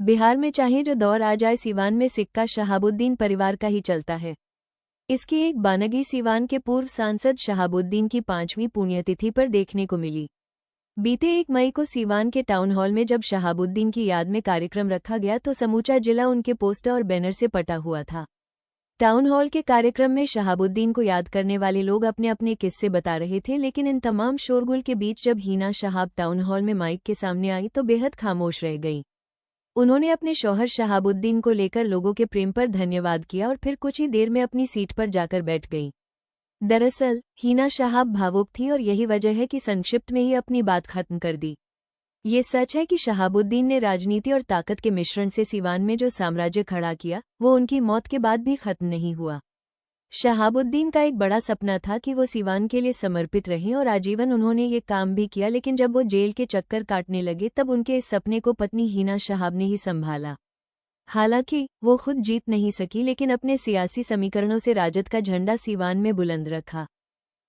बिहार में चाहे जो दौर आ जाए, सीवान में सिक्का शहाबुद्दीन परिवार का ही चलता है। इसकी एक बानगी सीवान के पूर्व सांसद शहाबुद्दीन की 5वीं पुण्यतिथि पर देखने को मिली। बीते 1 मई को सीवान के टाउन हॉल में जब शहाबुद्दीन की याद में कार्यक्रम रखा गया तो समूचा जिला उनके पोस्टर और बैनर से पटा हुआ था। टाउन हॉल के कार्यक्रम में शहाबुद्दीन को याद करने वाले लोग अपने अपने किस्से बता रहे थे, लेकिन इन तमाम शोरगुल के बीच जब हिना शहाब टाउन हॉल में माइक के सामने आई तो बेहद खामोश रह गई। उन्होंने अपने शौहर शहाबुद्दीन को लेकर लोगों के प्रेम पर धन्यवाद किया और फिर कुछ ही देर में अपनी सीट पर जाकर बैठ गई। दरअसल हिना शहाब भावुक थी और यही वजह है कि संक्षिप्त में ही अपनी बात खत्म कर दी। ये सच है कि शहाबुद्दीन ने राजनीति और ताकत के मिश्रण से सीवान में जो साम्राज्य खड़ा किया वो उनकी मौत के बाद भी खत्म नहीं हुआ। शहाबुद्दीन का एक बड़ा सपना था कि वो सीवान के लिए समर्पित रहें और आजीवन उन्होंने ये काम भी किया, लेकिन जब वो जेल के चक्कर काटने लगे तब उनके इस सपने को पत्नी हिना शहाब ने ही संभाला। हालांकि वो खुद जीत नहीं सकी, लेकिन अपने सियासी समीकरणों से राजद का झंडा सीवान में बुलंद रखा।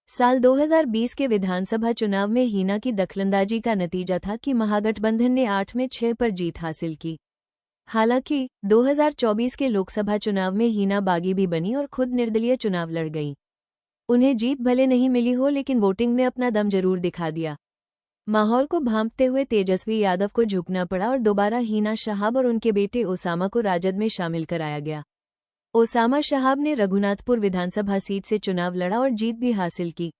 साल 2020 के विधानसभा चुनाव में हिना की दखलंदाजी का नतीजा था कि महागठबंधन ने 8 में 6 पर जीत हासिल की। हालांकि 2024 के लोकसभा चुनाव में हिना बागी भी बनी और खुद निर्दलीय चुनाव लड़ गई। उन्हें जीत भले नहीं मिली हो, लेकिन वोटिंग में अपना दम जरूर दिखा दिया। माहौल को भांपते हुए तेजस्वी यादव को झुकना पड़ा और दोबारा हिना शहाब और उनके बेटे ओसामा को राजद में शामिल कराया गया। ओसामा शहाब ने रघुनाथपुर विधानसभा सीट से चुनाव लड़ा और जीत भी हासिल की।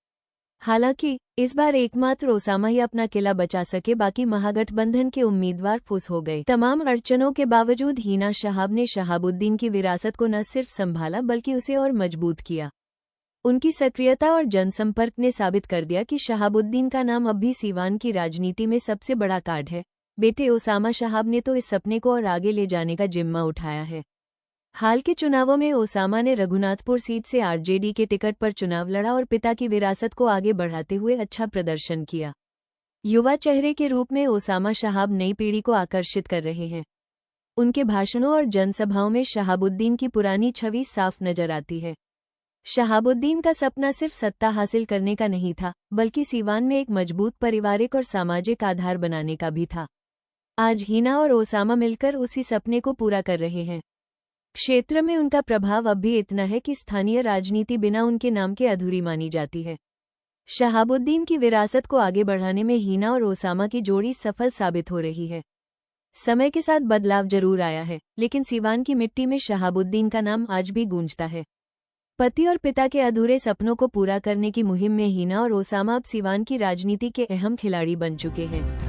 हालांकि इस बार एकमात्र ओसामा ही अपना किला बचा सके, बाकी महागठबंधन के उम्मीदवार फुस हो गए। तमाम अड़चनों के बावजूद हिना शहाब ने शहाबुद्दीन की विरासत को न सिर्फ संभाला बल्कि उसे और मजबूत किया। उनकी सक्रियता और जनसंपर्क ने साबित कर दिया कि शहाबुद्दीन का नाम अब भी सीवान की राजनीति में सबसे बड़ा कार्ड है। बेटे ओसामा शहाब ने तो इस सपने को और आगे ले जाने का जिम्मा उठाया है। हाल के चुनावों में ओसामा ने रघुनाथपुर सीट से आरजेडी के टिकट पर चुनाव लड़ा और पिता की विरासत को आगे बढ़ाते हुए अच्छा प्रदर्शन किया। युवा चेहरे के रूप में ओसामा शहाब नई पीढ़ी को आकर्षित कर रहे हैं। उनके भाषणों और जनसभाओं में शहाबुद्दीन की पुरानी छवि साफ नजर आती है। शहाबुद्दीन का सपना सिर्फ सत्ता हासिल करने का नहीं था, बल्कि सीवान में एक मजबूत पारिवारिक और सामाजिक आधार बनाने का भी था। आज हिना और ओसामा मिलकर उसी सपने को पूरा कर रहे हैं। क्षेत्र में उनका प्रभाव अब भी इतना है कि स्थानीय राजनीति बिना उनके नाम के अधूरी मानी जाती है। शहाबुद्दीन की विरासत को आगे बढ़ाने में हिना और ओसामा की जोड़ी सफल साबित हो रही है। समय के साथ बदलाव जरूर आया है, लेकिन सीवान की मिट्टी में शहाबुद्दीन का नाम आज भी गूंजता है। पति और पिता के अधूरे सपनों को पूरा करने की मुहिम में हिना और ओसामा अब सीवान की राजनीति के अहम खिलाड़ी बन चुके हैं।